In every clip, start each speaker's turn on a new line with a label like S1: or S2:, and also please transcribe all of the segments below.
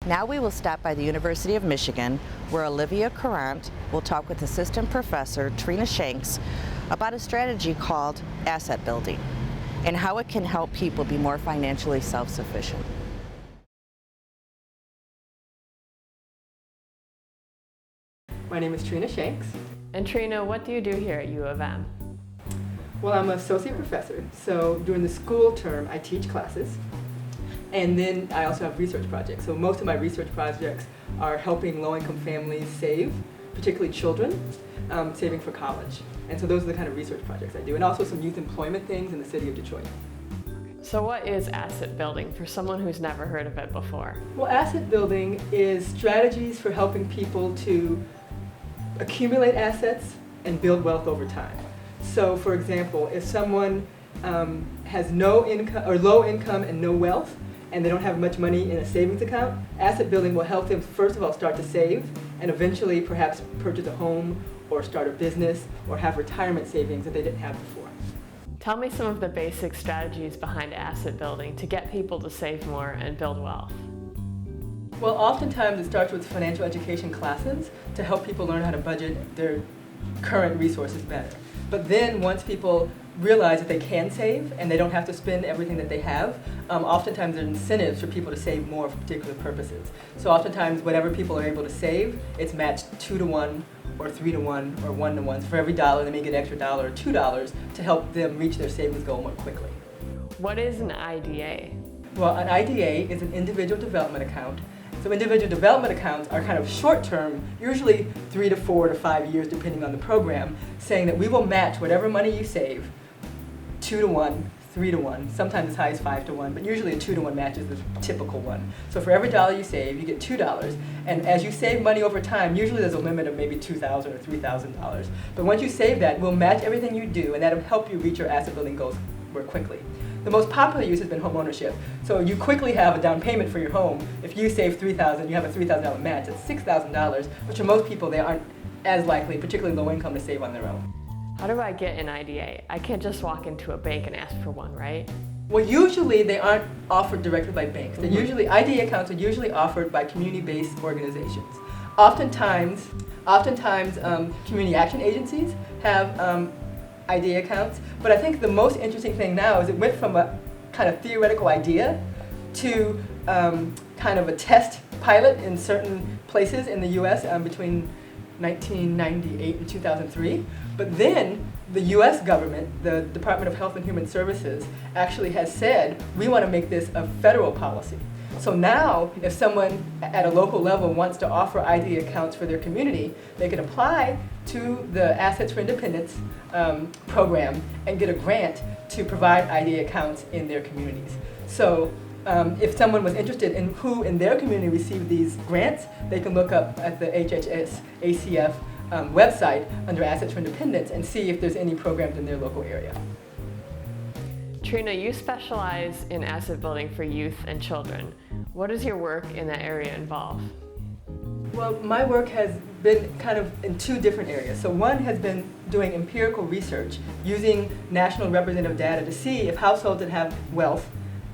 S1: Now we will stop by the University of Michigan, where Olivia Courant will talk with Assistant Professor Trina Shanks about a strategy called asset building and how it can help people be more financially self-sufficient.
S2: My name is Trina Shanks.
S3: And Trina, what do you do here at U of M?
S2: Well, I'm an associate professor, so during the school term I teach classes, and then I also have research projects. So most of my research projects are helping low-income families save, particularly children, saving for college. And so those are the kind of research projects I do, and also some youth employment things in the city of Detroit.
S3: So what is asset building for someone who's never heard of it before?
S2: Well, asset building is strategies for helping people to accumulate assets and build wealth over time. So for example, if someone has no income or low income and no wealth, and they don't have much money in a savings account, asset building will help them first of all start to save and eventually perhaps purchase a home or start a business or have retirement savings that they didn't have before.
S3: Tell me some of the basic strategies behind asset building to get people to save more and build wealth.
S2: Well, oftentimes it starts with financial education classes to help people learn how to budget their current resources better. But then once people realize that they can save and they don't have to spend everything that they have, oftentimes there are incentives for people to save more for particular purposes. So oftentimes whatever people are able to save, it's matched 2 to 1 or 3 to 1 or 1 to 1. So for every dollar they may get an extra $1 or $2 to help them reach their savings goal more quickly.
S3: What is an IDA?
S2: Well, an IDA is an individual development account. So individual development accounts are kind of short-term, usually 3 to 4 to 5 years depending on the program, saying that we will match whatever money you save 2 to 1, 3 to 1, sometimes as high as 5 to 1, but usually a 2 to 1 match is the typical one. So for every dollar you save, you get $2, and as you save money over time, usually there's a limit of maybe $2,000 or $3,000. But once you save that, we'll match everything you do, and that'll help you reach your asset building goals more quickly. The most popular use has been home ownership. So you quickly have a down payment for your home. If you save $3,000, you have a $3,000 match. It's $6,000, but for most people, they aren't as likely, particularly low income, to save on their own.
S3: How do I get an IDA? I can't just walk into a bank and ask for one, right?
S2: Well, usually they aren't offered directly by banks. They're usually, IDA accounts are usually offered by community-based organizations. Oftentimes, community action agencies have IDA accounts, but I think the most interesting thing now is it went from a kind of theoretical idea to kind of a test pilot in certain places in the US between 1998 and 2003. But then the US government, the Department of Health and Human Services, actually has said, we want to make this a federal policy. So now, if someone at a local level wants to offer IDA accounts for their community, they can apply to the Assets for Independence program and get a grant to provide IDA accounts in their communities. So if someone was interested in who in their community received these grants, they can look up at the HHS ACF website under Assets for Independence and see if there's any programs in their local area.
S3: Trina, you specialize in asset building for youth and children. What does your work in that area involve?
S2: Well, my work has been kind of in 2 different areas. So one has been doing empirical research using national representative data to see if households that have wealth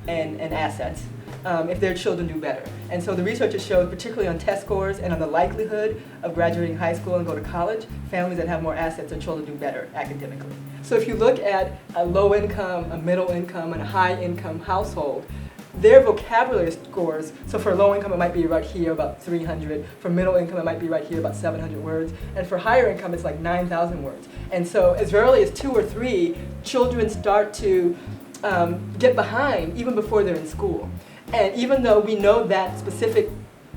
S2: and assets, if their children do better. And so the research has showed, particularly on test scores and on the likelihood of graduating high school and go to college, families that have more assets, their children do better academically. So if you look at a low income, a middle income, and a high income household, their vocabulary scores, so for low income it might be right here about 300, for middle income it might be right here about 700 words, and for higher income it's like 9,000 words. And so as early as 2 or 3, children start to get behind even before they're in school. And even though we know that specific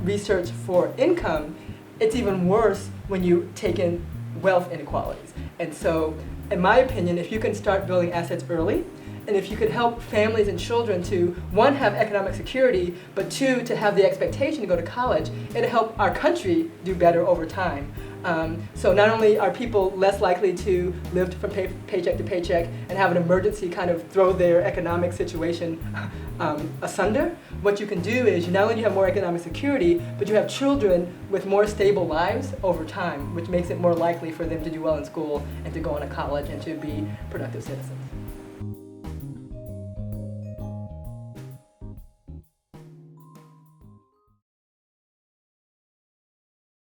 S2: research for income, it's even worse when you take in wealth inequalities. And so, in my opinion, if you can start building assets early, and if you could help families and children to, 1, have economic security, but 2, to have the expectation to go to college, it'll help our country do better over time. So not only are people less likely to live from paycheck to paycheck and have an emergency kind of throw their economic situation asunder, what you can do is you not only have more economic security, but you have children with more stable lives over time, which makes it more likely for them to do well in school and to go on to college and to be productive citizens.